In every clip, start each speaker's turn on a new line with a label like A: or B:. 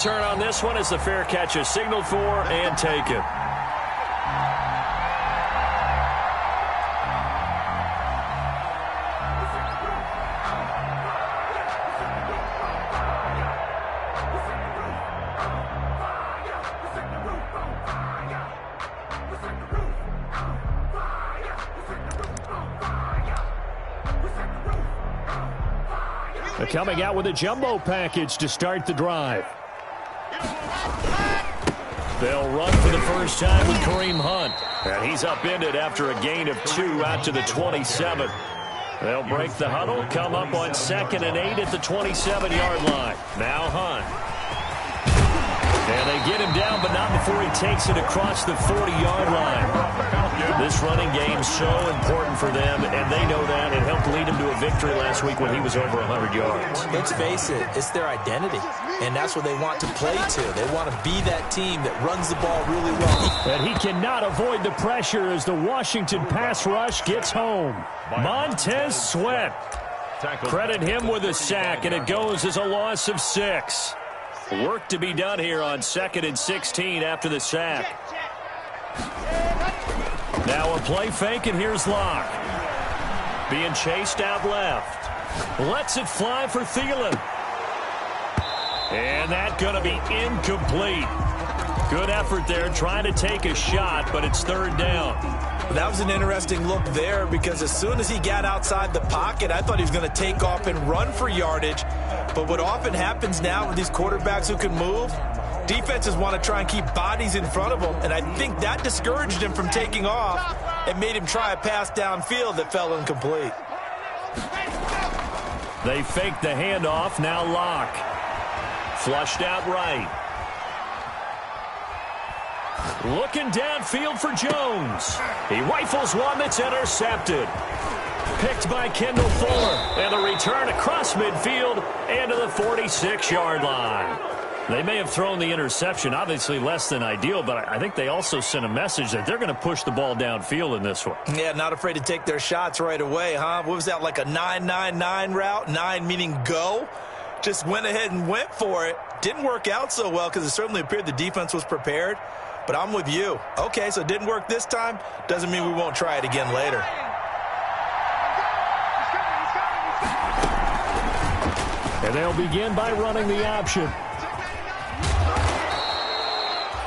A: Turn on this one as the fair catch is signaled for and taken. They're coming out with a jumbo package to start the drive. They'll run for the first time with Kareem Hunt. And he's upended after a gain of 2 out to the 27. They'll break the huddle, come up on 2nd and 8 at the 27-yard line. Now Hunt. And they get him down, but not before he takes it across the 40-yard line. This running game's so important for them, and they know that. It helped lead him to a victory last week when he was over 100 yards.
B: Let's face it, it's their identity, and that's what they want to play to. They want to be that team that runs the ball really well.
A: And he cannot avoid the pressure as the Washington pass rush gets home. Montez Sweat. Credit him with a sack, and it goes as a loss of 6. Work to be done here on 2nd and 16 after the sack. Now a play fake, and here's Locke. Being chased out left. Lets it fly for Thielen. And that's going to be incomplete. Good effort there trying to take a shot, but it's 3rd down.
B: That was an interesting look there because as soon as he got outside the pocket, I thought he was going to take off and run for yardage. But what often happens now with these quarterbacks who can move, defenses want to try and keep bodies in front of them, and I think that discouraged him from taking off and made him try a pass downfield that fell incomplete.
A: They fake the handoff. Now Locke. Flushed out right. Looking downfield for Jones. He rifles one that's intercepted. Picked by Kendall Fuller. And a return across midfield and to the 46-yard line. They may have thrown the interception, obviously less than ideal, but I think they also sent a message that they're going to push the ball downfield in this one.
B: Yeah, not afraid to take their shots right away, huh? What was that, like a 9-9-9 route? 9 meaning go? Just went ahead and went for it. Didn't work out so well because it certainly appeared the defense was prepared. But I'm with you. Okay, so it didn't work this time. Doesn't mean we won't try it again later.
A: And they'll begin by running the option.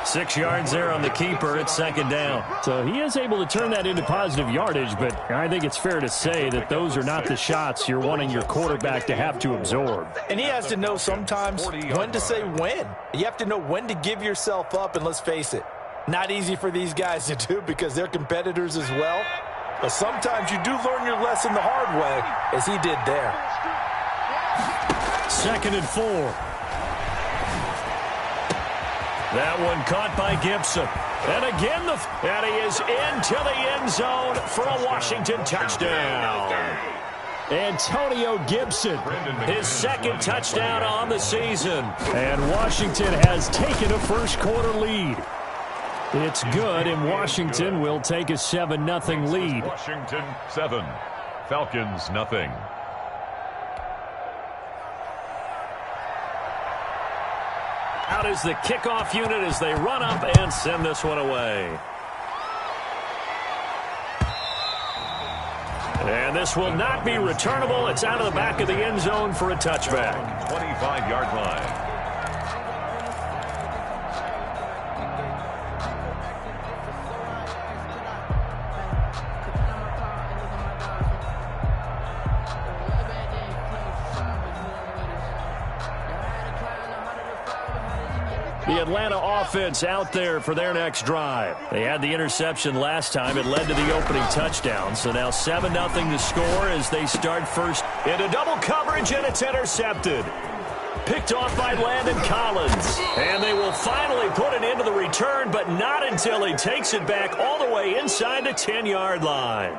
A: 6 yards there on the keeper. It's 2nd down. So he is able to turn that into positive yardage, but I think it's fair to say that those are not the shots you're wanting your quarterback to have to absorb.
B: And he has to know sometimes when to say when. You have to know when to give yourself up, and let's face it, not easy for these guys to do because they're competitors as well. But sometimes you do learn your lesson the hard way, as he did there.
A: 2nd and 4. That one caught by Gibson. And again, and he is into the end zone for a Washington touchdown. Antonio Gibson, his 2nd touchdown on the season. And Washington has taken a first-quarter lead. It's good, and Washington will take a 7-0 lead.
C: Washington 7, Falcons 0.
A: Out is the kickoff unit as they run up and send this one away. And this will not be returnable. It's out of the back of the end zone for a touchback.
C: 25-yard line.
A: The Atlanta offense out there for their next drive. They had the interception last time. It led to the opening touchdown. So now 7-0 to score as they start first into double coverage, and it's intercepted. Picked off by Landon Collins. And they will finally put an end to the return, but not until he takes it back all the way inside the 10-yard line.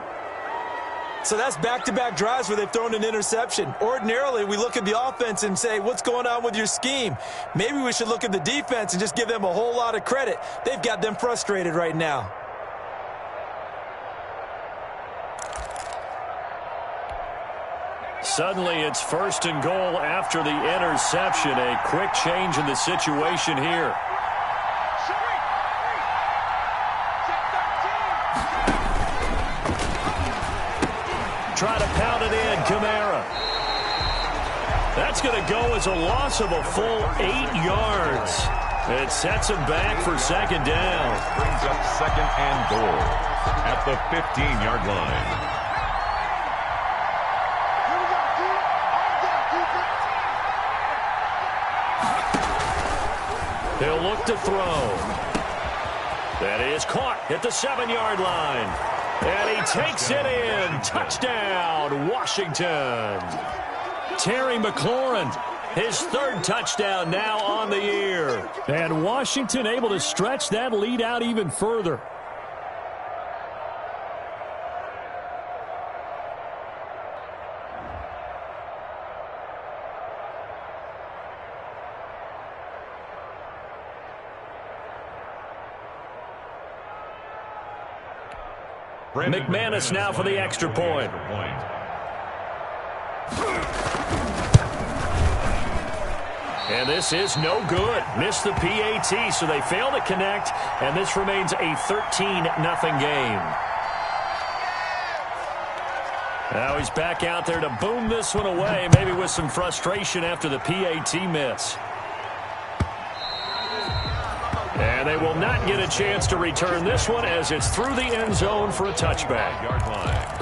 B: So that's back-to-back drives where they've thrown an interception. Ordinarily, we look at the offense and say, what's going on with your scheme? Maybe we should look at the defense and just give them a whole lot of credit. They've got them frustrated right now.
A: suddenly it's 1st and goal after the interception. A quick change in the situation here. Try to pound it in, Kamara. That's going to go as a loss of a full 8 yards. It sets him back for 2nd down.
C: Brings up 2nd and goal at the 15-yard line.
A: He'll look to throw. That is caught at the 7-yard line. And he takes it in. Touchdown, Washington. Terry McLaurin, his 3rd touchdown now on the year. And Washington able to stretch that lead out even further. McManus now for the extra point. And this is no good. Missed the PAT, so they fail to connect, and this remains a 13-0 game. Now he's back out there to boom this one away, maybe with some frustration after the PAT miss. And they will not get a chance to return this one as it's through the end zone for a touchback.
C: Yard line.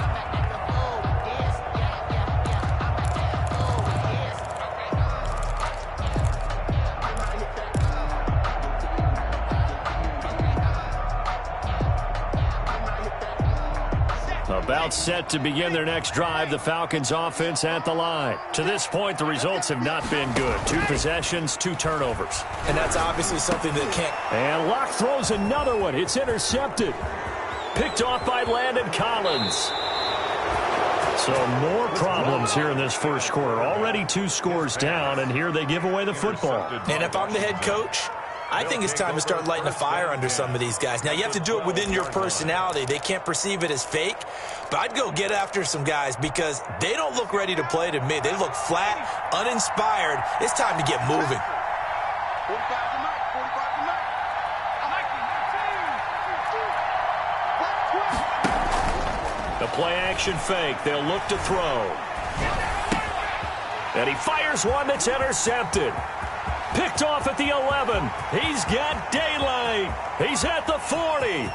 A: About set to begin their next drive, the Falcons offense at the line. To this point, the results have not been good. 2 possessions, 2 turnovers.
B: And that's obviously something that can't.
A: And Locke throws another one. It's intercepted. Picked off by Landon Collins. So more problems here in this first quarter. Already 2 scores down, and here they give away the football.
B: And if I'm the head coach, I think it's time to start lighting a fire under some of these guys. Now, you have to do it within your personality. They can't perceive it as fake. But I'd go get after some guys because they don't look ready to play to me. They look flat, uninspired. It's time to get moving.
A: The play-action fake. They'll look to throw. And he fires one that's intercepted. Picked off at the 11. He's got daylight. He's at the 40.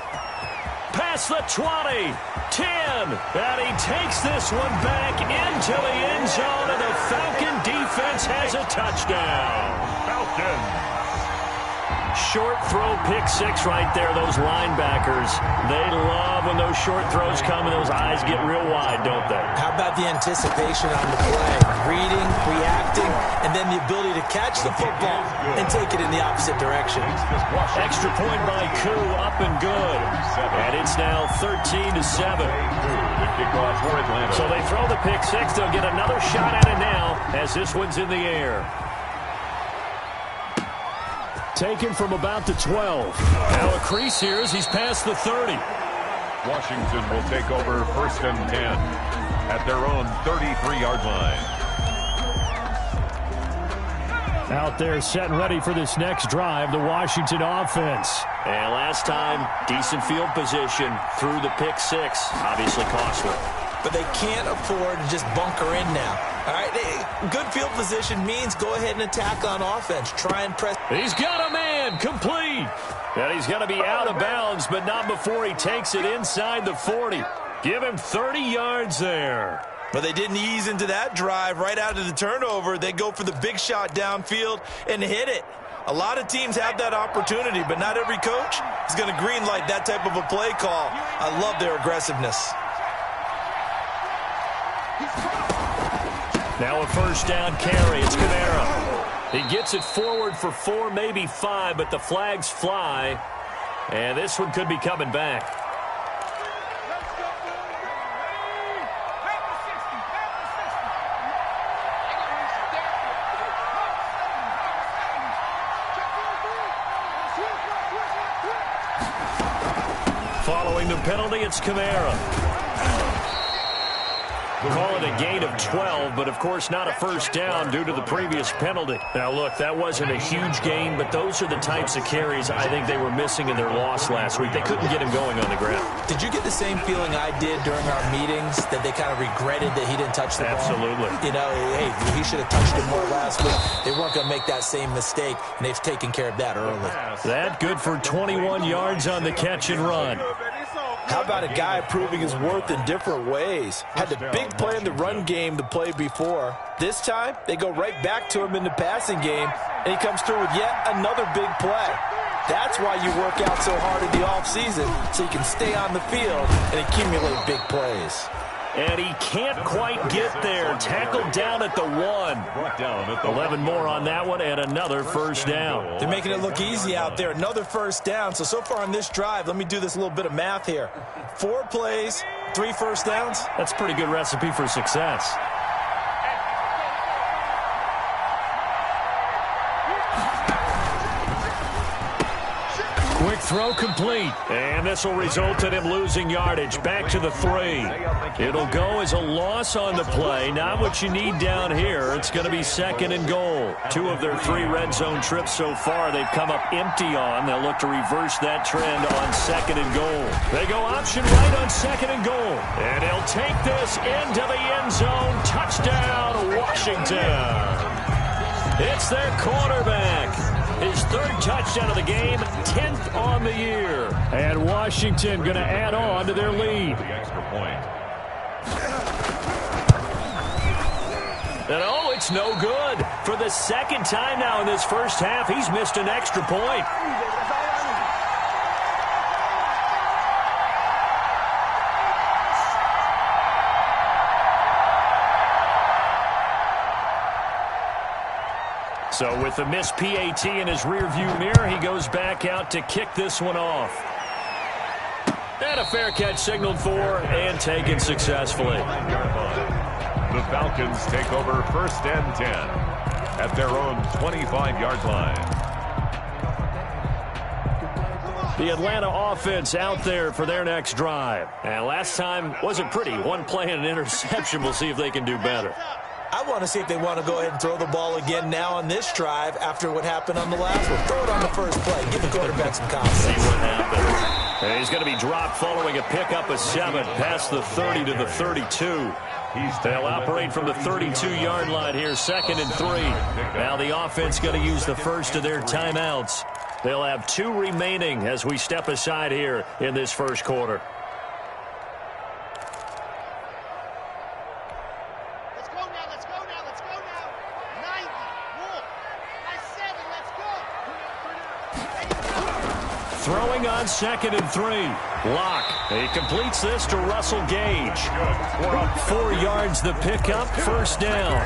A: Past the 20. 10. And he takes this one back into the end zone, and the Falcon defense has a touchdown.
C: Falcons.
A: Short throw, pick 6 right there. Those linebackers, they love when those short throws come and those eyes get real wide, don't they?
B: How about the anticipation on the play? Reading, reacting, and then the ability to catch the football and take it in the opposite direction.
A: Extra point by Koo, up and good. And it's now 13-7. So they throw the pick 6. They'll get another shot at it now as this one's in the air. Taken from about the 12. Now a crease here as he's past the 30.
C: Washington will take over 1st and 10 at their own 33-yard line.
A: Out there set and ready for this next drive, the Washington offense. And last time, decent field position through the pick 6. Obviously costly.
B: But they can't afford to just bunker in now. All right, good field position means go ahead and attack on offense. Try and press.
A: He's got a man, complete. And he's going to be out of bounds, but not before he takes it inside the 40. Give him 30 yards there.
B: But they didn't ease into that drive right out of the turnover. They go for the big shot downfield and hit it. A lot of teams have that opportunity, but not every coach is going to greenlight that type of a play call. I love their aggressiveness.
A: Now a 1st down carry. It's Kamara. He gets it forward for 4, maybe 5, but the flags fly. And this one could be coming back. Following the penalty, it's Kamara. Call it a gain of 12, but of course not a first down due to the previous penalty. Now look, that wasn't a huge gain, but those are the types of carries I think they were missing in their loss last week. They couldn't get him going on the ground.
B: Did you get the same feeling I did during our meetings, that they kind of regretted that he didn't touch the ball?
A: Absolutely.
B: You know, hey, he should have touched it more last week. They weren't going to make that same mistake, and they've taken care of that early.
A: That good for 21 yards on the catch and run.
B: How about a guy proving his worth in different ways? Had the big play in the run game the play before. This time, they go right back to him in the passing game, and he comes through with yet another big play. That's why you work out so hard in the offseason, so you can stay on the field and accumulate big plays.
A: And he can't quite get there. Tackled down at the 1. 11 more on that one, and another first down.
B: They're making it look easy out there. Another first down. So far on this drive, let me do this little bit of math here. 4 plays, 3 first downs.
A: That's a pretty good recipe for success. Quick throw complete. And this will result in him losing yardage. Back to the 3. It'll go as a loss on the play. Not what you need down here. It's going to be 2nd and goal. 2 of their 3 red zone trips so far they've come up empty on. They'll look to reverse that trend on 2nd and goal. They go option right on 2nd and goal. And he'll take this into the end zone. Touchdown, Washington. It's their quarterback. His 3rd touchdown of the game, 10th on the year. And Washington going to add on to their lead.
C: The extra point.
A: And oh, it's no good. For the 2nd time now in this first half, he's missed an extra point. So with the missed PAT in his rearview mirror, he goes back out to kick this one off. And a fair catch signaled for and taken successfully.
C: The Falcons take over 1st and 10 at their own 25-yard line.
A: The Atlanta offense out there for their next drive. And last time wasn't pretty. 1 play and an interception. We'll see if they can do better.
B: I want to see if they want to go ahead and throw the ball again now on this drive after what happened on the last one. Throw it on the first play. Give the quarterback some confidence.
A: See what happens. And he's going to be dropped following a pickup of 7 past the 30 to the 32. They'll operate from the 32-yard line here, 2nd and 3. Now the offense going to use the first of their timeouts. They'll have 2 remaining as we step aside here in this first quarter. Throwing on 2nd and 3. Lock. He completes this to Russell Gage. 4 yards the pickup, first down.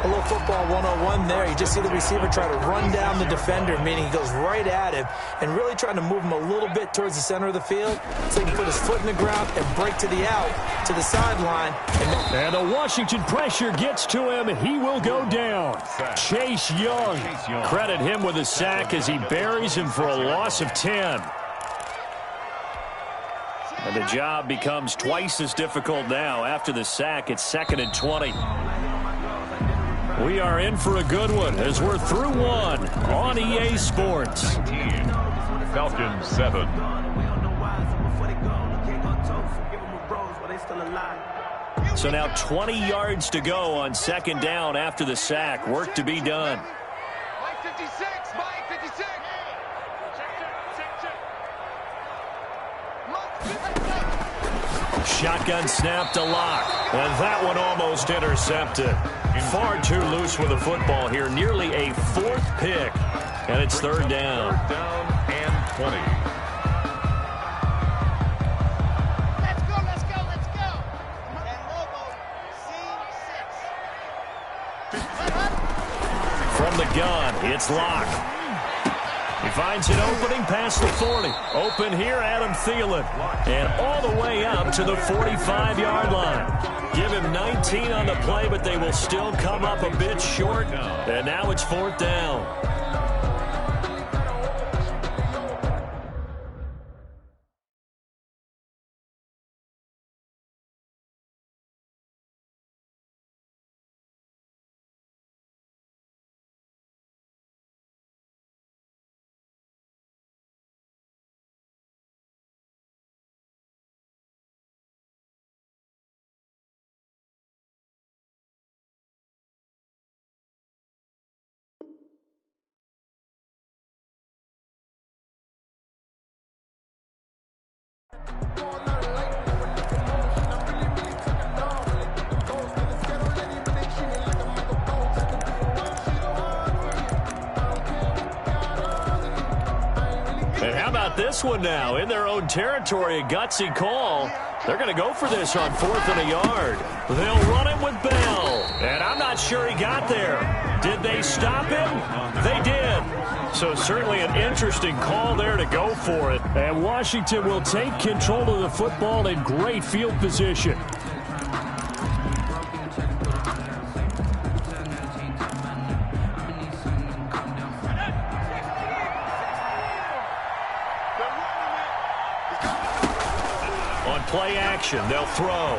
B: A little football 101 there. You just see the receiver try to run down the defender, meaning he goes right at him and really trying to move him a little bit towards the center of the field so he can put his foot in the ground and break to the out, to the sideline.
A: And the Washington pressure gets to him, and he will go down. Chase Young. Credit him with a sack as he buries him for a loss of 10. And the job becomes twice as difficult now. After the sack, it's 2nd and 20. We are in for a good one as we're through 1 on EA Sports.
C: 19, Falcons 7.
A: So now 20 yards to go on 2nd down after the sack. Work to be done.
D: Mike 56, Mike 56.
A: Shotgun snap to Lock. And that one almost intercepted. Far too loose with the football here. Nearly a 4th pick. And it's 3rd down.
C: 3rd down and 20.
D: Let's go, let's go, let's go. And Lobo, C6.
A: From the gun, it's Lock. He finds an opening past the 40. Open here, Adam Thielen. And all the way up to the 45-yard line. Give him 19 on the play, but they will still come up a bit short. And now it's 4th down. And how about this one now? In their own territory, a gutsy call. They're going to go for this on 4th and a yard. They'll run it with Bell. And I'm not sure he got there. Did they stop him? They did. So certainly an interesting call there to go for it. And Washington will take control of the football in great field position. Play action. They'll throw.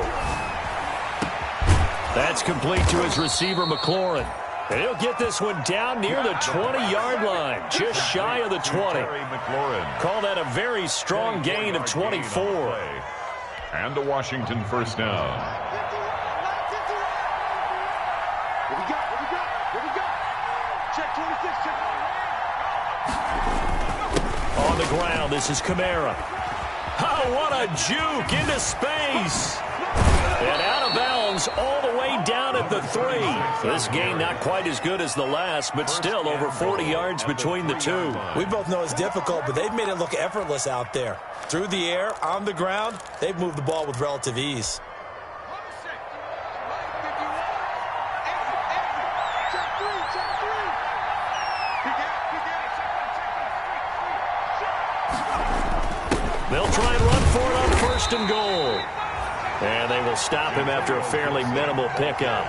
A: That's complete to his receiver, McLaurin. And he'll get this one down near the 20-yard line, just shy of the 20. Call that a very strong gain of 24.
C: And the Washington first down.
D: Here we go. Check 26, check.
A: On the ground, this is Kamara. Oh, what a juke into space. And out of bounds all the way down at the 3. This game not quite as good as the last, but still over 40 yards between the two.
B: We both know it's difficult, but they've made it look effortless out there. Through the air, on the ground, they've moved the ball with relative ease.
A: They'll try and run for it on 1st and goal. And they will stop him after a fairly minimal pickup.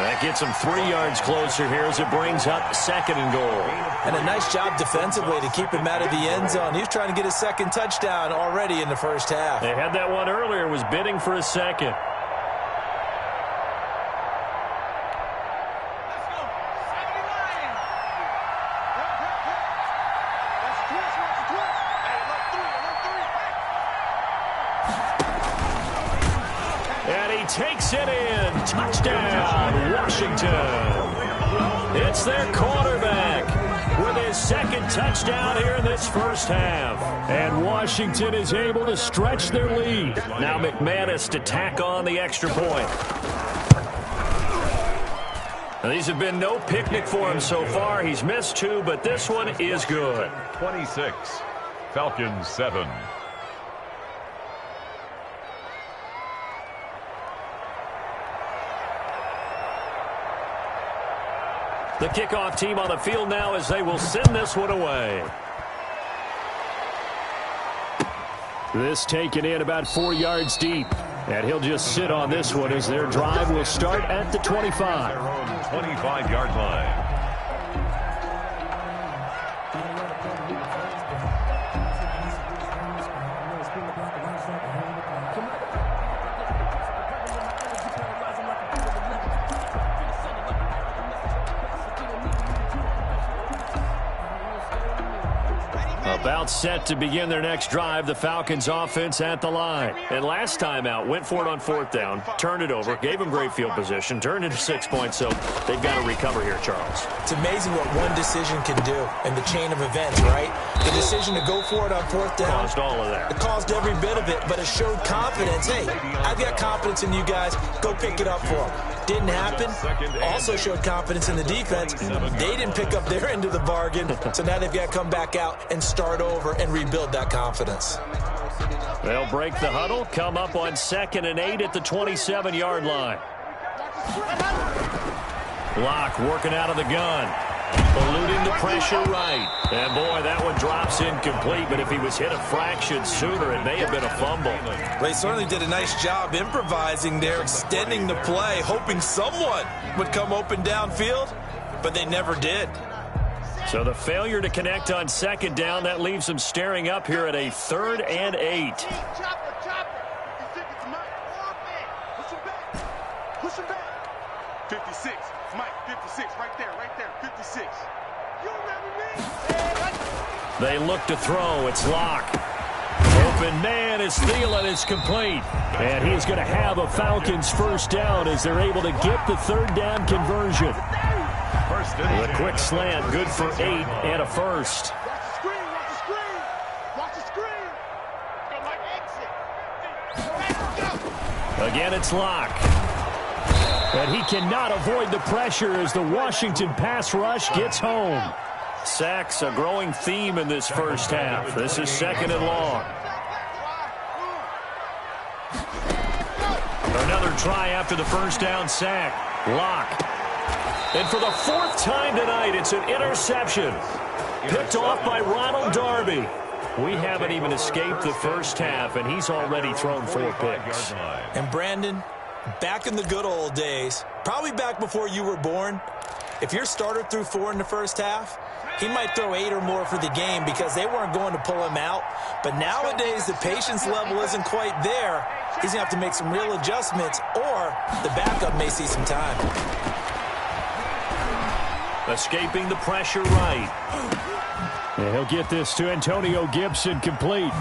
A: That gets him 3 yards closer here as it brings up 2nd and goal.
B: And a nice job defensively to keep him out of the end zone. He was trying to get his 2nd touchdown already in the first half.
A: They had that one earlier, was bidding for a 2nd. Takes it in. Touchdown, Washington. It's their quarterback with his 2nd touchdown here in this first half. And Washington is able to stretch their lead. Now McManus to tack on the extra point. Now, these have been no picnic for him so far. He's missed 2, but this one is good.
C: 26, Falcons 7.
A: The kickoff team on the field now as they will send this one away. This taken in about 4 yards deep. And he'll just sit on this one as their drive will start at the 25.
C: Their own 25-yard line.
A: About set to begin their next drive, the Falcons offense at the line. And last time out, went for it on 4th down, turned it over, gave them great field position, turned into 6 points, so they've got to recover here, Charles.
B: It's amazing what one decision can do in the chain of events, right? The decision to go for it on 4th down.
A: Caused all of that.
B: It caused every bit of it, but it showed confidence. Hey, I've got confidence in you guys. Go pick it up for them. Didn't happen. Also showed confidence in the defense. They didn't pick up their end of the bargain, so now they've got to come back out and start over and rebuild that confidence.
A: They'll break the huddle, come up on 2nd and 8 at the 27-yard line. Block working out of the gun. Eluding the pressure right. And, boy, that one drops incomplete, but if he was hit a fraction sooner, it may have been a fumble.
B: They certainly did a nice job improvising there, extending the play, hoping someone would come open downfield, but they never did.
A: So the failure to connect on 2nd down, that leaves them staring up here at a 3rd and 8.
D: Push him back. 56. Mike, 56. Right there. 56. You remember me?
A: They look to throw. It's Locke. Open man is Thielen. It's complete. And he's going to have a Falcons first down as they're able to get the 3rd down conversion. The quick slant, good for 8 and a first.
D: Watch the screen. Watch the screen. Watch the screen. Go like exit.
A: Again, it's Locke. And he cannot avoid the pressure as the Washington pass rush gets home. Sacks a growing theme in this first half. This is 2nd and long. Another try after the first down sack. Locke. And for the 4th time tonight, it's an interception. Picked off by Ronald Darby. We haven't even escaped the first half, and he's already thrown 4 picks.
B: And Brandon, back in the good old days, probably back before you were born, if your starter threw 4 in the first half, he might throw 8 or more for the game because they weren't going to pull him out. But nowadays, the patience level isn't quite there. He's going to have to make some real adjustments, or the backup may see some time.
A: Escaping the pressure right. And he'll get this to Antonio Gibson complete.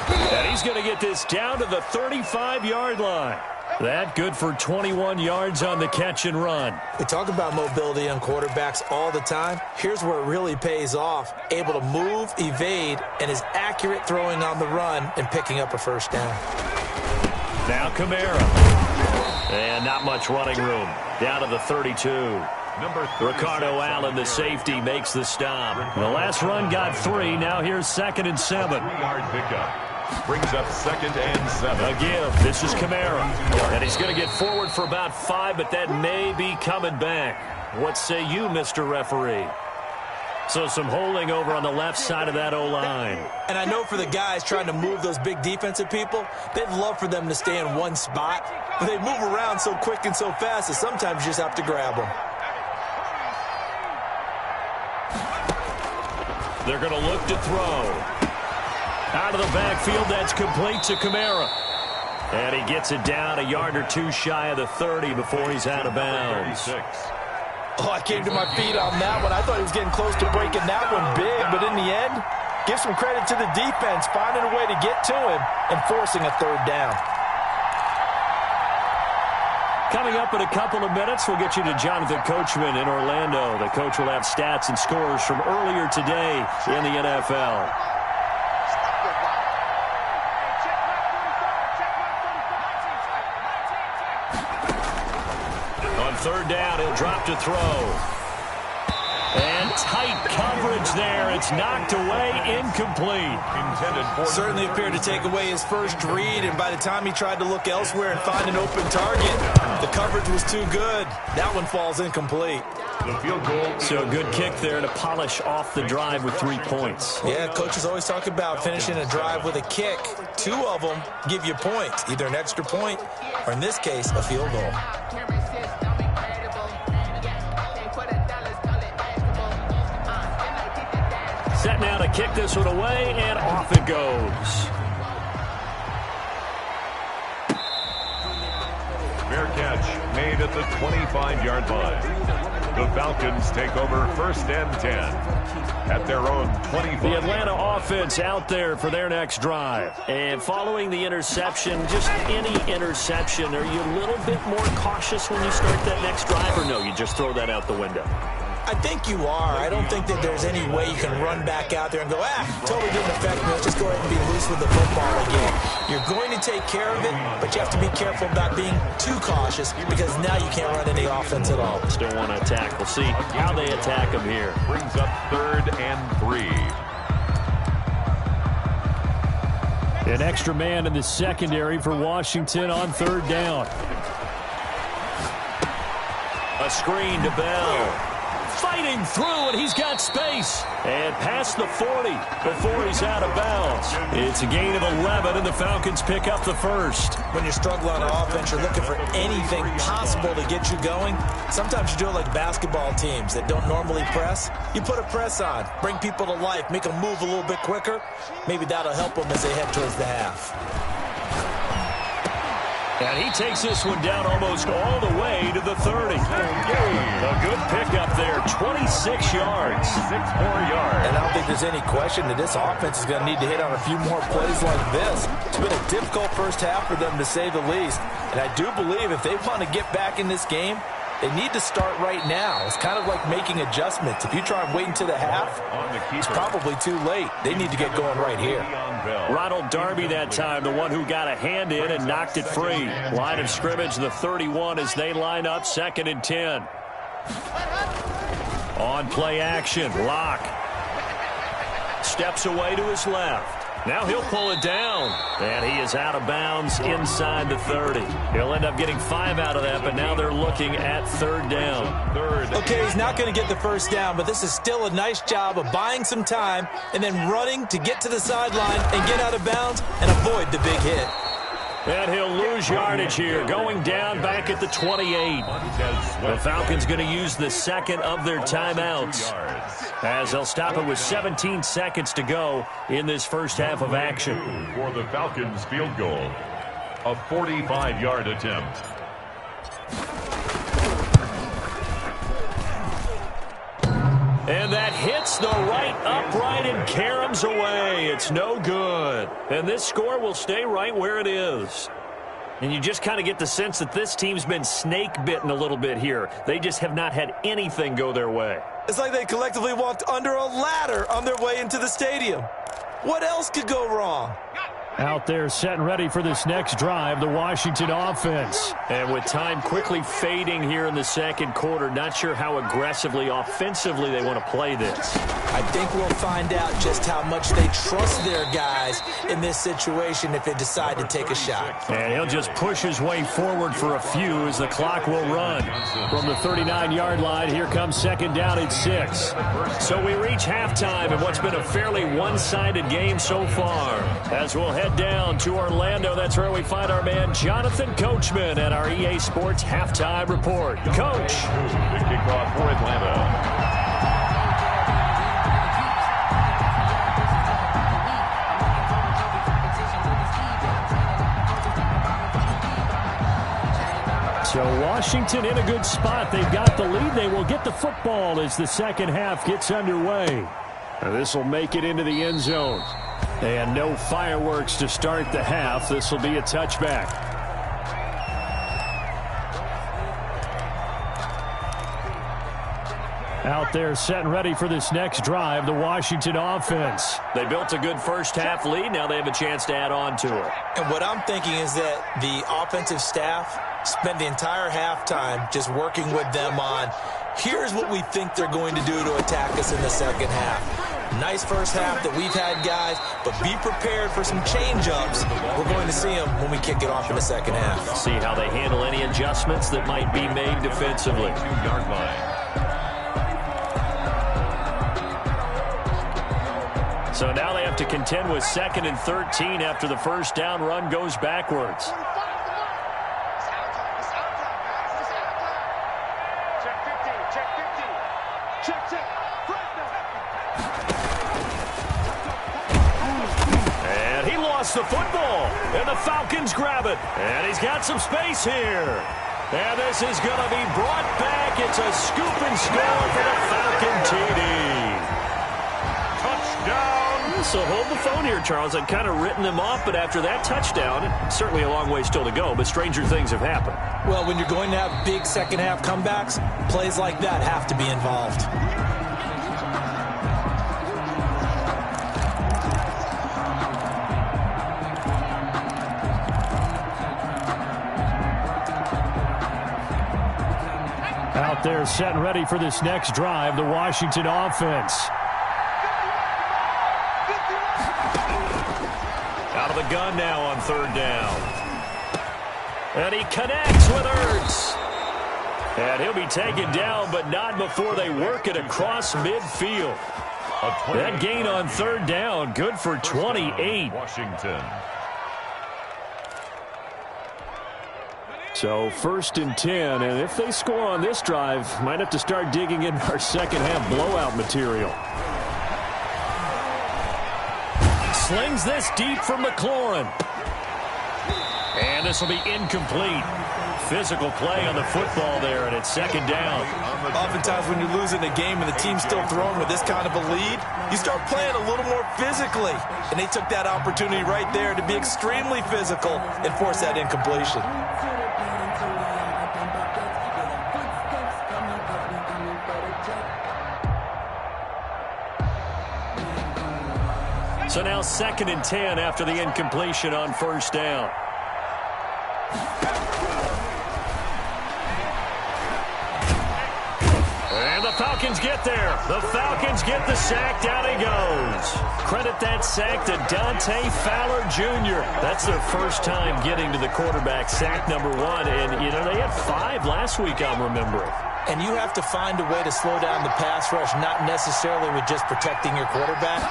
A: And he's going to get this down to the 35-yard line. That good for 21 yards on the catch and run.
B: We talk about mobility on quarterbacks all the time. Here's where it really pays off. Able to move, evade, and is accurate throwing on the run and picking up a first down.
A: Now Kamara. And not much running room. Down to the 32. Ricardo Allen, the safety, makes the stop. The last run got 3. Now here's 2nd and 7.
C: 3-yard pickup. Brings up 2nd and 7.
A: A give. This is Kamara. And he's going to get forward for about 5, but that may be coming back. What say you, Mr. Referee? So some holding over on the left side of that O-line.
B: And I know for the guys trying to move those big defensive people, they'd love for them to stay in one spot. But they move around so quick and so fast that sometimes you just have to grab them.
A: They're going to look to throw. Out of the backfield, that's complete to Kamara. And he gets it down a yard or 2 shy of the 30 before he's out of bounds.
B: Oh, I came to my feet on that one. I thought he was getting close to breaking that one big, but in the end, give some credit to the defense, finding a way to get to him and forcing a 3rd down.
A: Coming up in a couple of minutes, we'll get you to Jonathan Coachman in Orlando. The coach will have stats and scores from earlier today in the NFL. On 3rd down, he'll drop to throw. And tight coverage there. It's knocked away, incomplete.
B: Certainly appeared to take away his first read, and by the time he tried to look elsewhere and find an open target, the coverage was too good. That one falls incomplete.
C: The field goal.
A: So a good kick there to polish off the drive with 3 points.
B: Yeah, coaches always talk about finishing a drive with a kick. 2 of them give you points, either an extra point or, in this case, a field goal.
A: Set now to kick this one away, and off it goes.
C: Fair catch made at the 25-yard line. The Falcons take over 1st and 10 at their own 25.
A: The Atlanta offense out there for their next drive. And following the interception, just any interception, are you a little bit more cautious when you start that next drive, or no, you just throw that out the window?
B: I think you are. I don't think that there's any way you can run back out there and go, totally didn't affect me. Let's just go ahead and be loose with the football again. You're going to take care of it, but you have to be careful about being too cautious because now you can't run any offense at all.
A: Still want to attack. We'll see how they attack him here.
C: Brings up 3rd and 3.
A: An extra man in the secondary for Washington on 3rd down. A screen to Bell. Fighting through, and he's got space. And past the 40 before he's out of bounds. It's a gain of 11, and the Falcons pick up the 1st.
B: When you struggle on offense, you're looking for anything possible to get you going. Sometimes you do it like basketball teams that don't normally press. You put a press on, bring people to life, make them move a little bit quicker. Maybe that'll help them as they head towards the half.
A: And he takes this one down almost all the way to the 30. A good pickup there, 26 yards.
C: 6 more yards.
B: And I don't think there's any question that this offense is going to need to hit on a few more plays like this. It's been a difficult first half for them, to say the least. And I do believe if they want to get back in this game, They need to start right now. It's kind of like making adjustments. If you try and wait until the half, it's probably too late. They need to get going right here.
A: Ronald Darby that time, the one who got a hand in and knocked it free. Line of scrimmage, the 31 as they line up, 2nd and 10. On play action, Locke. Steps away to his left. Now he'll pull it down, and he is out of bounds inside the 30. He'll end up getting 5 out of that, but now they're looking at 3rd down.
B: Okay, he's not going to get the first down, but this is still a nice job of buying some time and then running to get to the sideline and get out of bounds and avoid the big hit.
A: And he'll lose yardage here, going down back at the 28. The Falcons going to use the second of their timeouts as they'll stop it with 17 seconds to go in this first half of action.
C: For the Falcons field goal, a 45-yard attempt.
A: And that hits the right upright and caroms away. It's no good. And this score will stay right where it is. And you just kind of get the sense that this team's been snake-bitten a little bit here. They just have not had anything go their way.
B: It's like they collectively walked under a ladder on their way into the stadium. What else could go wrong?
E: Out there set and ready for this next drive, the Washington offense.
A: And with time quickly fading here in the second quarter, not sure how aggressively, offensively they want to play this.
B: I think we'll find out just how much they trust their guys in this situation if they decide to take a shot.
A: And he'll just push his way forward for a few as the clock will run. From the 39-yard line, here comes 2nd down and 6. So we reach halftime in what's been a fairly one-sided game so far. As we'll head down to Orlando, that's where we find our man Jonathan Coachman at our EA Sports Halftime Report. Coach.
C: The kickoff for Atlanta.
E: So Washington in a good spot. They've got the lead. They will get the football as the second half gets underway. This will make it into the end zone. And no fireworks to start the half. This will be a touchback. Out there set and ready for this next drive, the Washington offense.
A: They built a good first half lead. Now they have a chance to add on to it.
B: And what I'm thinking is that the offensive staff spent the entire halftime just working with them on, here's what we think they're going to do to attack us in the second half. Nice first half that we've had, guys, but be prepared for some change-ups. We're going to see them when we kick it off in the second half.
A: See how they handle any adjustments that might be made defensively.
C: 2-yard line.
A: So now they have to contend with 2nd and 13 after the first down run goes backwards. And he lost the football, and the Falcons grab it. And he's got some space here. And this is going to be brought back. It's a scoop and score for the Falcon TD. Touchdown. So hold the phone here, Charles. I'd kind of written them off, but after that touchdown, certainly a long way still to go, but stranger things have happened.
B: Well, when you're going to have big second-half comebacks, plays like that have to be involved.
E: Out there set and ready for this next drive, the Washington offense.
A: Out of the gun now on 3rd down. And he connects with Ertz. And he'll be taken down, but not before they work it across midfield. That gain on 3rd down, good for 28.
C: Washington.
E: So 1st and 10, and if they score on this drive, might have to start digging in our second half blowout material.
A: Slings this deep from McLaurin. And this will be incomplete. Physical play on the football there, and it's 2nd down.
B: Oftentimes when you're losing a game and the team's still throwing with this kind of a lead, you start playing a little more physically. And they took that opportunity right there to be extremely physical and force that incompletion.
A: So now 2nd and 10 after the incompletion on first down. And the Falcons get there. The Falcons get the sack. Down he goes. Credit that sack to Dante Fowler Jr. That's their first time getting to the quarterback, sack number 1. And, you know, they had 5 last week, I'm remembering.
B: And you have to find a way to slow down the pass rush, not necessarily with just protecting your quarterback,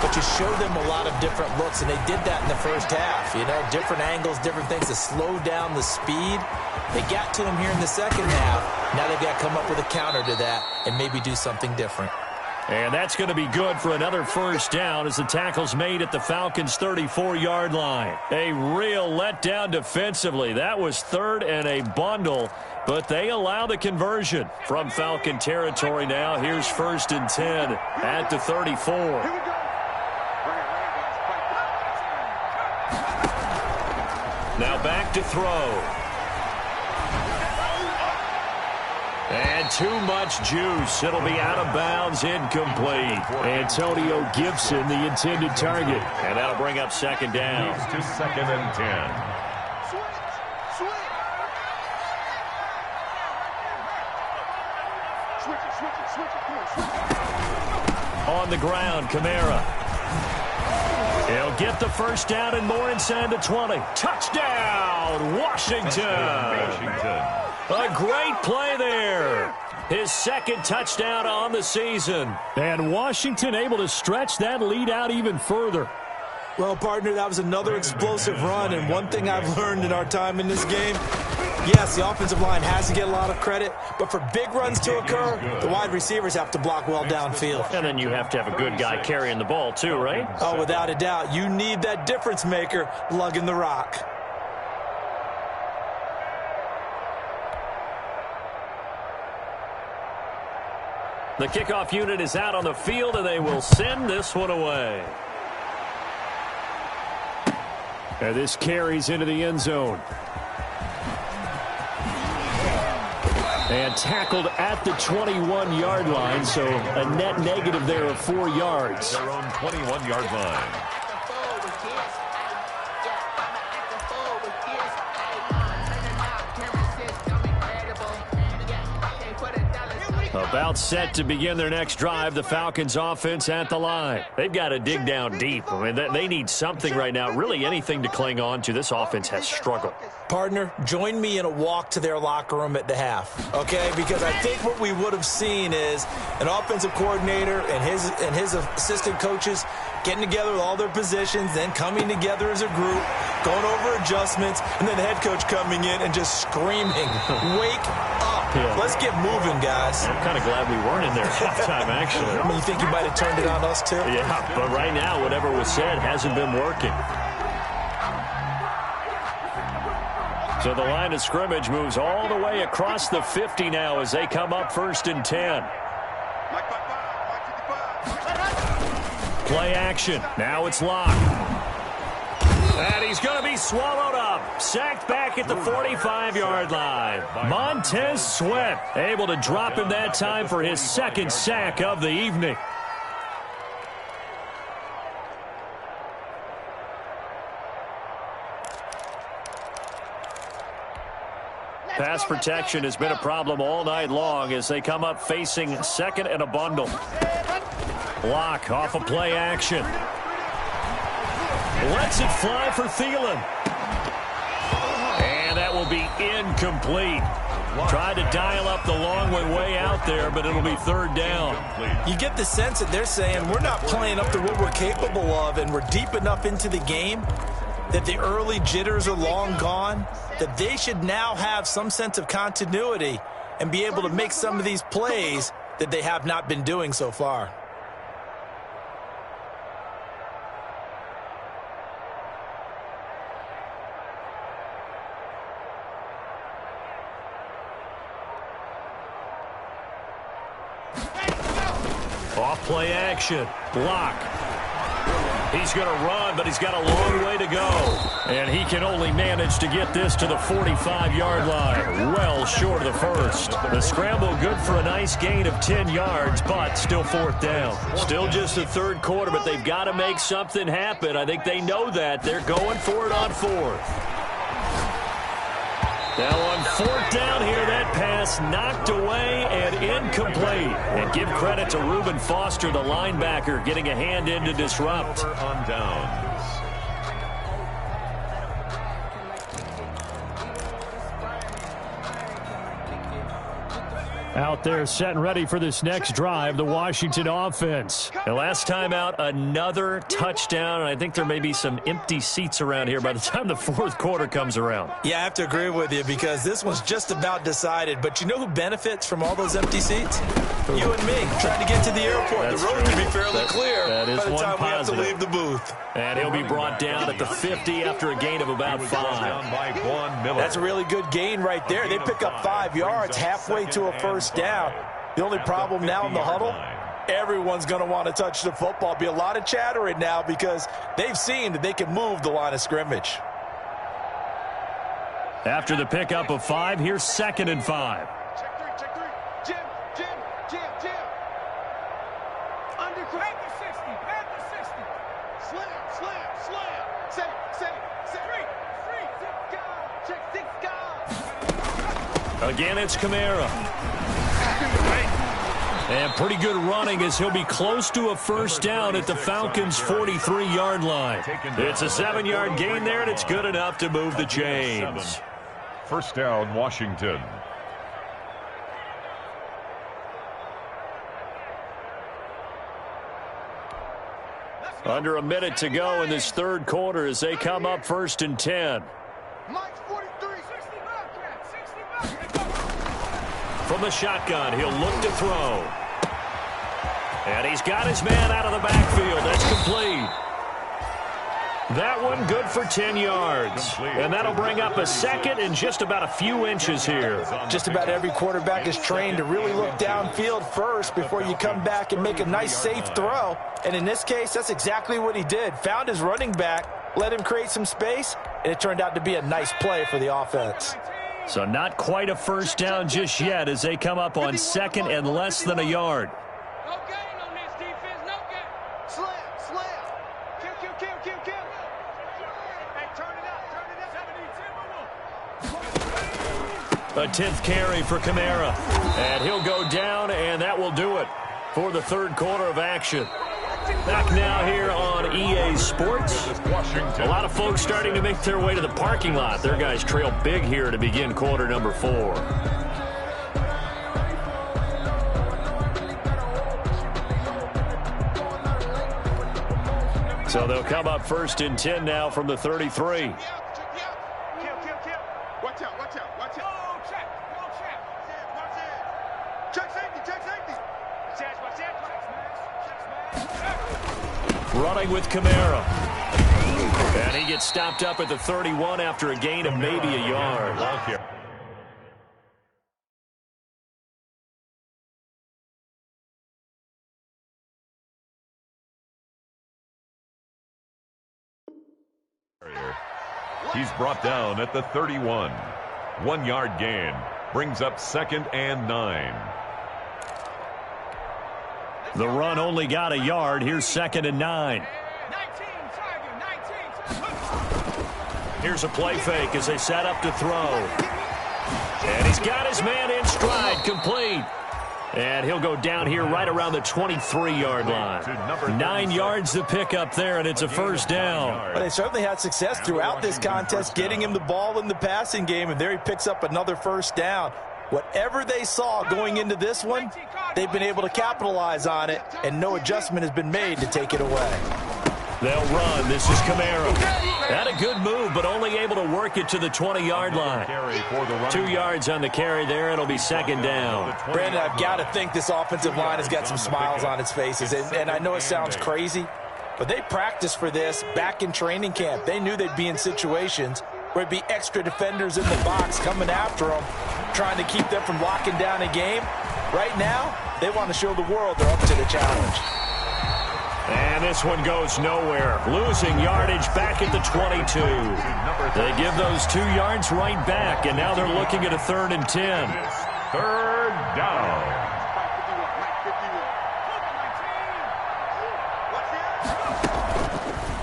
B: but you show them a lot of different looks, and they did that in the first half. You know, different angles, different things to slow down the speed. They got to him here in the second half. Now they've got to come up with a counter to that and maybe do something different.
A: And that's going to be good for another first down as the tackle's made at the Falcons' 34-yard line. A real letdown defensively. That was 3rd and a bundle, but they allow the conversion from Falcon territory now. Here's 1st and 10 at the 34. Now back to throw. And too much juice. It'll be out of bounds, incomplete.
E: Antonio Gibson, the intended target.
A: And that'll bring up 2nd down.
C: He's to 2nd and 10.
A: On the ground, Kamara. He'll get the first down and more inside the 20. Touchdown, Washington. A great play there. His 2nd touchdown on the season.
E: And Washington able to stretch that lead out even further.
B: Well, partner, that was another explosive run, and one thing I've learned in our time in this game, yes, the offensive line has to get a lot of credit, but for big runs to occur, the wide receivers have to block well downfield.
A: And then you have to have a good guy carrying the ball too, right?
B: Oh, without a doubt. You need that difference maker lugging the rock.
A: The kickoff unit is out on the field, and they will send this one away.
E: And this carries into the end zone. And tackled at the 21-yard line, so a net negative there of 4 yards.
C: Their own 21-yard line.
A: About set to begin their next drive, the Falcons offense at the line. They've got to dig down deep. I mean, they need something right now, really anything to cling on to. This offense has struggled.
B: Partner, join me in a walk to their locker room at the half, okay? Because I think what we would have seen is an offensive coordinator and his assistant coaches getting together with all their positions, then coming together as a group, going over adjustments, and then the head coach coming in and just screaming, wake up. Yeah. Let's get moving, guys.
A: I'm kind of glad we weren't in there at halftime, actually.
B: I mean, you think you might have turned it on us, too?
A: Yeah, but right now, whatever was said hasn't been working. So the line of scrimmage moves all the way across the 50 now as they come up 1st and 10. Play action. Now it's locked. And he's going to be swallowed up. Sacked back at the 45-yard line. Montez Sweat able to drop him that time for his 2nd sack of the evening. Pass protection has been a problem all night long as they come up facing 2nd and a bundle. Block off of play action. Lets it fly for Thielen. And that will be incomplete. Tried to dial up the long way out there, but it'll be 3rd down.
B: You get the sense that they're saying we're not playing up to what we're capable of, and we're deep enough into the game that the early jitters are long gone, that they should now have some sense of continuity and be able to make some of these plays that they have not been doing so far.
A: Off play action. Block. He he's going to run, but he's got a long way to go. And he can only manage to get this to the 45-yard line, well short of the first. The scramble good for a nice gain of 10 yards, but still fourth down. Still just the third quarter, but they've got to make something happen. I think they know that. They're going for it on fourth. Now on fourth down here, that pass knocked away and incomplete. And give credit to Reuben Foster, the linebacker, getting a hand in to disrupt.
C: On downs.
E: Out there set and ready for this next drive, the Washington offense.
A: And last time out, another touchdown, and I think there may be some empty seats around here by the time the fourth quarter comes around.
B: Yeah, I have to agree with you because this one's just about decided. But you know who benefits from all those empty seats? You and me, trying to get to the airport.
A: That's
B: the road can be fairly clear
A: by the
B: time we have to leave the booth.
A: And he'll be brought down at the 50 after a gain of about 5.
B: That's a really good gain right there. They pick up 5 yards halfway to a first down. The only problem now in the huddle, everyone's going to want to touch the football. Be a lot of chattering now because they've seen that they can move the line of scrimmage.
E: After the pickup of 5, here's 2nd and 5.
D: Check 3. Jim. Under at the 60. Slam. Set. Check 6 guys.
A: Again, it's Kamara. And pretty good running as he'll be close to a first down at the Falcons' 43-yard line. It's a 7-yard gain there, and it's good enough to move the chains.
C: First down, Washington.
A: Under a minute to go in this third quarter as they come up 1st and 10.
D: Mike's 43. 60
A: From the shotgun, he'll look to throw. And he's got his man out of the backfield. That's complete. That one good for 10 yards. And that'll bring up a 2nd and just about a few inches here.
B: Just about every quarterback is trained to really look downfield first before you come back and make a nice, safe throw. And in this case, that's exactly what he did. Found his running back, let him create some space, and it turned out to be a nice play for the offense.
E: So not quite a first down just yet as they come up on 2nd and less than a yard.
D: No gain on this defense. No gain. Slam. Kill. Hey, turn it up.
A: A 10th carry for Kamara. And he'll go down, and that will do it for the third quarter of action. Back now here on EA Sports. A lot of folks starting to make their way to the parking lot. Their guys trail big here to begin quarter number 4. So they'll come up 1st and 10 now from the 33.
D: Kill. Watch out. Check safety.
A: Running with Kamara. And he gets stopped up at the 31 after a gain of maybe a yard.
C: He's brought down at the 31. 1-yard gain brings up 2nd and 9.
E: The run only got a yard. Here's 2nd and 9.
A: Here's a play fake as they set up to throw. And he's got his man in stride, complete. And he'll go down here right around the 23-yard line. 9 yards to pick up there, and it's a first down.
B: But they certainly had success throughout this contest, getting him the ball in the passing game, and there he picks up another first down. Whatever they saw going into this one, they've been able to capitalize on it, and no adjustment has been made to take it away.
A: They'll run. This is Kamara. Had a good move, but only able to work it to the 20-yard line. 2 yards on the carry there. It'll be 2nd down.
B: Brandon, I've got to think this offensive line has got some smiles on its faces. And I know it sounds crazy, but they practiced for this back in training camp. They knew they'd be in situations where it'd be extra defenders in the box coming after them, trying to keep them from locking down a game. Right now, they want to show the world they're up to the challenge.
E: And this one goes nowhere. Losing yardage back at the 22. They give those 2 yards right back, and now they're looking at a 3rd and 10.
C: Third down.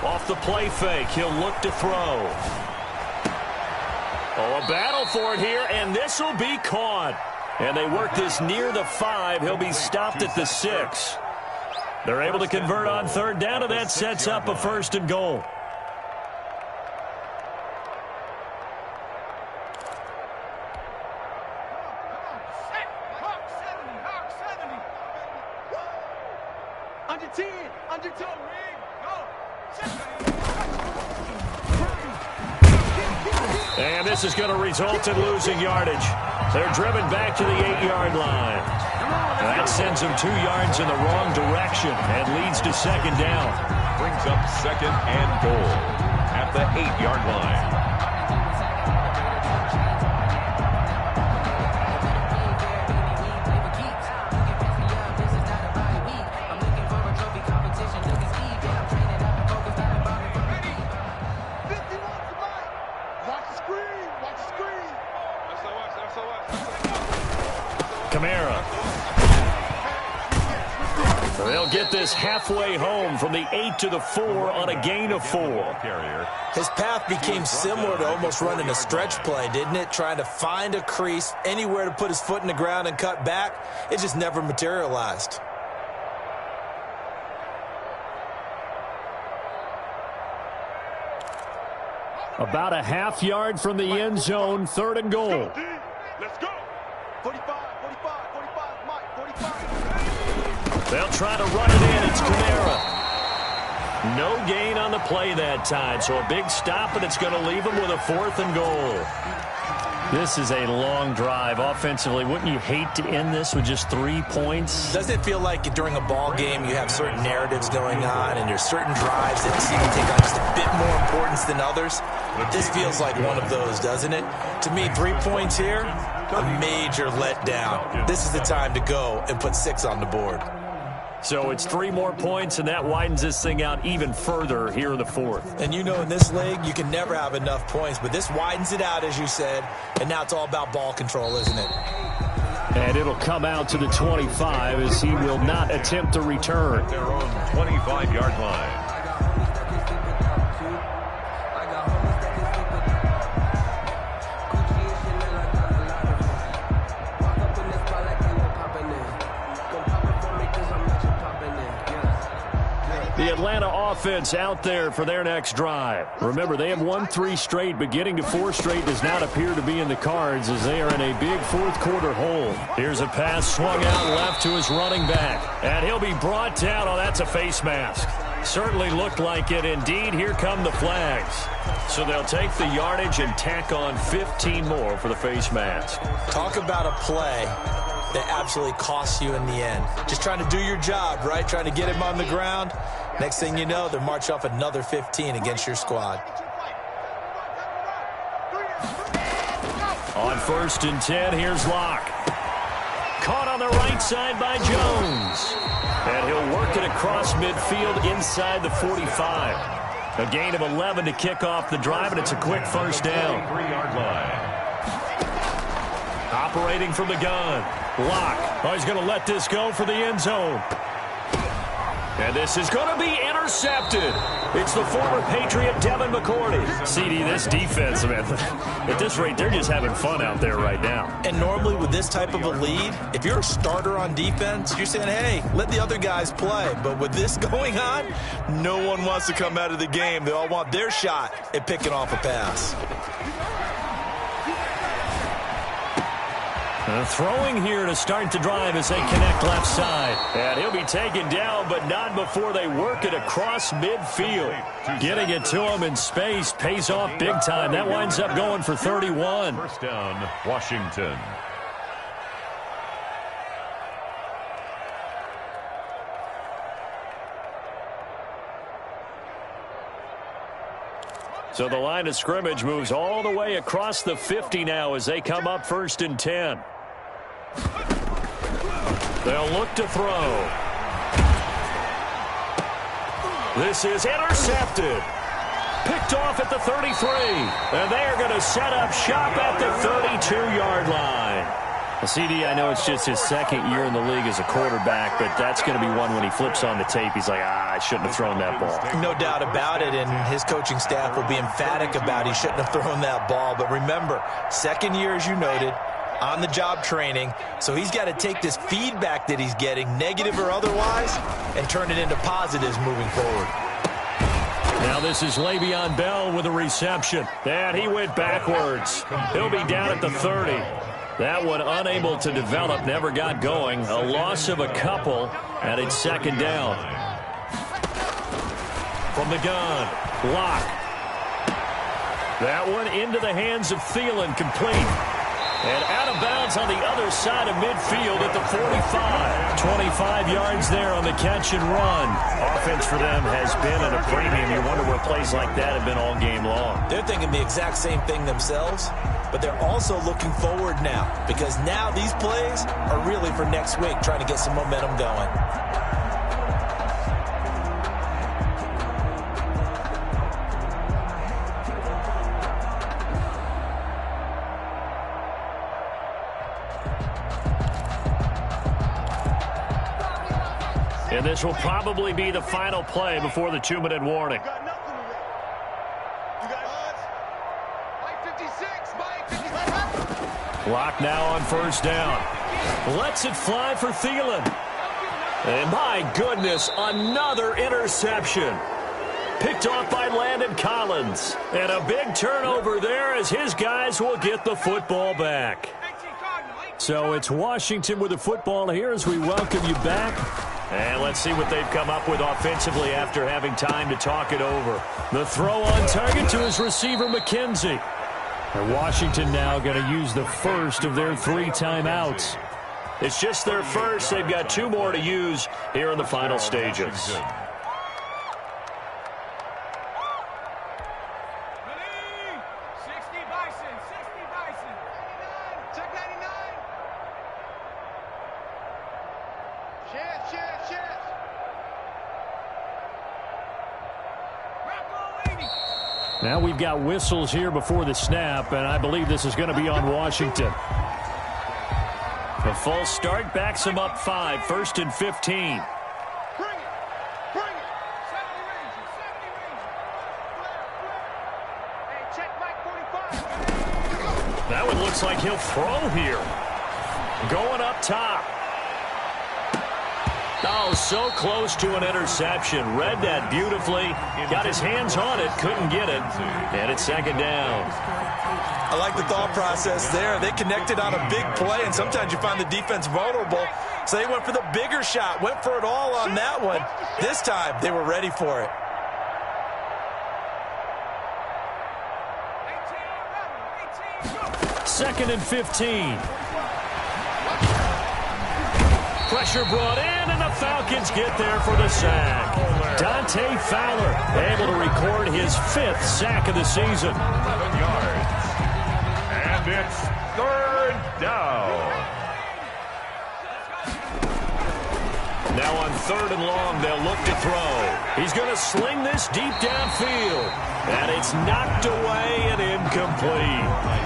A: Off the play fake, he'll look to throw. Oh, a battle for it here, and this will be caught. And they work this near the 5. He'll be stopped at the 6. They're able to convert on 3rd down, and that sets up a 1st and goal.
D: Under 10, under 2, go.
A: And this is going to result in losing yardage. They're driven back to the 8-yard line. That sends them 2 yards in the wrong direction and leads to 2nd down.
C: Brings up 2nd and goal at the 8-yard line.
A: They'll get this halfway home from the 8 to the 4 on a gain of 4.
B: His path became similar to almost running a stretch play, didn't it? Trying to find a crease, anywhere to put his foot in the ground and cut back. It just never materialized.
E: About a half yard from the end zone, 3rd and goal.
D: Let's go. 45, 45, 45, Mike, 45.
A: They'll try to run it in. It's Kamara. No gain on the play that time, so a big stop, and it's going to leave them with a 4th and goal.
E: This is a long drive offensively. Wouldn't you hate to end this with just 3 points?
B: Doesn't it feel like during a ball game you have certain narratives going on and there's certain drives that seem to take on just a bit more importance than others? This feels like one of those, doesn't it? To me, 3 points here, a major letdown. This is the time to go and put 6 on the board.
A: So it's 3 more points, and that widens this thing out even further here in the 4th.
B: And you know, in this league, you can never have enough points, but this widens it out, as you said, and now it's all about ball control, isn't it?
E: And it'll come out to the 25 as he will not attempt to return.
C: Their own 25-yard line.
E: The Atlanta offense out there for their next drive. Remember, they have won 3 straight, but getting to 4 straight does not appear to be in the cards as they are in a big 4th quarter hole. Here's a pass swung out left to his running back. And he'll be brought down. Oh, that's a face mask. Certainly looked like it. Indeed, here come the flags. So they'll take the yardage and tack on 15 more for the face mask.
B: Talk about a play that absolutely costs you in the end. Just trying to do your job, right? Trying to get him on the ground. Next thing you know, they'll march off another 15 against your squad.
A: On 1st and 10, here's Locke. Caught on the right side by Jones. And he'll work it across midfield inside the 45. A gain of 11 to kick off the drive, and it's a quick 1st down.
C: 3-yard line.
A: Operating from the gun. Locke. Oh, he's going to let this go for the end zone. And this is going to be intercepted. It's the former Patriot Devin McCourty. CD, this defense, man, at this rate, they're just having fun out there right now.
B: And normally with this type of a lead, if you're a starter on defense, you're saying, hey, let the other guys play. But with this going on, no one wants to come out of the game. They all want their shot at picking off a pass.
A: Throwing here to start the drive as they connect left side. And he'll be taken down, but not before they work it across midfield. Getting it to him in space pays off big time. That winds up going for 31.
C: 1st down, Washington.
A: So the line of scrimmage moves all the way across the 50 now as they come up 1st and 10. They'll look to throw.
E: This is intercepted. Picked off at the 33. And they are going to set up shop at the 32-yard line. Well, CD, I know it's just his second year in the league as a quarterback, but that's going to be one when he flips on the tape, he's like, I shouldn't have thrown that ball.
B: No doubt about it, and his coaching staff will be emphatic about he shouldn't have thrown that ball. But remember, second year, as you noted, on-the-job training, so he's got to take this feedback that he's getting, negative or otherwise, and turn it into positives moving forward.
E: Now this is Le'Veon Bell with a reception. And he went backwards. He'll be down at the 30. That one unable to develop, never got going. A loss of a couple, and it's second down. From the gun, Locke. That one into the hands of Thielen, complete. And out of bounds on the other side of midfield at the 45. 25 yards there on the catch and run. Offense for them has been at a premium. You wonder where plays like that have been all game long.
B: They're thinking the exact same thing themselves, but they're also looking forward now, because now these plays are really for next week, trying to get some momentum going.
E: And this will probably be the final play before the 2-minute warning. Clock now on first down. Lets it fly for Thielen. And my goodness, another interception. Picked off by Landon Collins. And a big turnover there as his guys will get the football back. So it's Washington with the football here as we welcome you back. And let's see what they've come up with offensively after having time to talk it over. The throw on target to his receiver, McKenzie. And Washington now going to use the first of their 3 timeouts. It's just their first. They've got 2 more to use here in the final stages. Now we've got whistles here before the snap, and I believe this is going to be on Washington. A false start backs him up 5, 1st and 15. That one looks like he'll throw here. Going up top. Oh, so close to an interception. Read that beautifully. Got his hands on it, couldn't get it. And it's second down.
B: I like the thought process there. They connected on a big play, and sometimes you find the defense vulnerable. So they went for the bigger shot, went for it all on that one. This time, they were ready for it.
E: Second and 15. Pressure brought in, and the Falcons get there for the sack. Dante Fowler able to record his 5th sack of the season.
C: 11 yards. And it's third down.
E: Now on 3rd and long, they'll look to throw. He's going to sling this deep downfield. And it's knocked away and incomplete.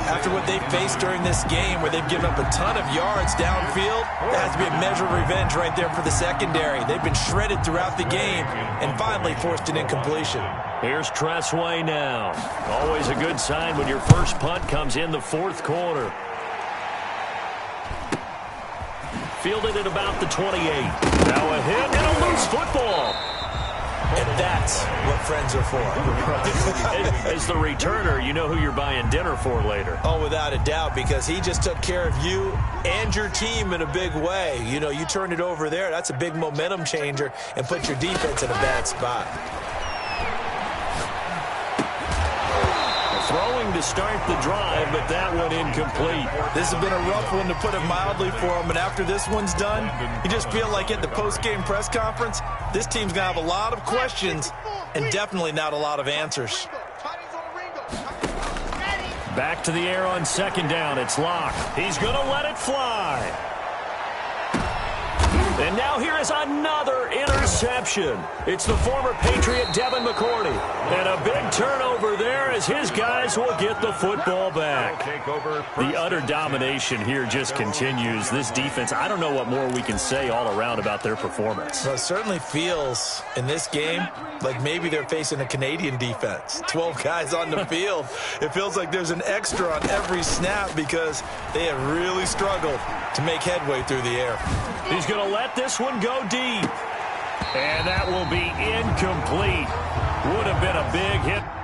B: After what they faced during this game, where they've given up a ton of yards downfield, there has to be a measure of revenge right there for the secondary. They've been shredded throughout the game and finally forced an incompletion.
E: Here's Tressway now. Always a good sign when your first punt comes in the 4th quarter. Fielded at about the 28. Now a hit and a loose football.
B: And that's what friends are for.
E: As the returner, you know who you're buying dinner for later.
B: Oh, without a doubt, because he just took care of you and your team in a big way. You know, you turned it over there. That's a big momentum changer and put your defense in a bad spot.
E: Throwing to start the drive, but that one incomplete.
B: This has been a rough one, to put it mildly, for him. And after this one's done, you just feel like at the post-game press conference, this team's going to have a lot of questions and definitely not a lot of answers.
E: Back to the air on 2nd down. It's Locke. He's going to let it fly. And now here is another interception.
A: interception. It's the former Patriot Devin McCourty. And a big turnover there as his guys will get the football back. The utter domination here just continues. This defense, I don't know what more we can say all around about their performance.
B: Well, it certainly feels in this game like maybe they're facing a Canadian defense. 12 guys on the field. It feels like there's an extra on every snap because they have really struggled to make headway through the air.
A: He's going to let this one go deep. And that will be incomplete. Would have been a big hit.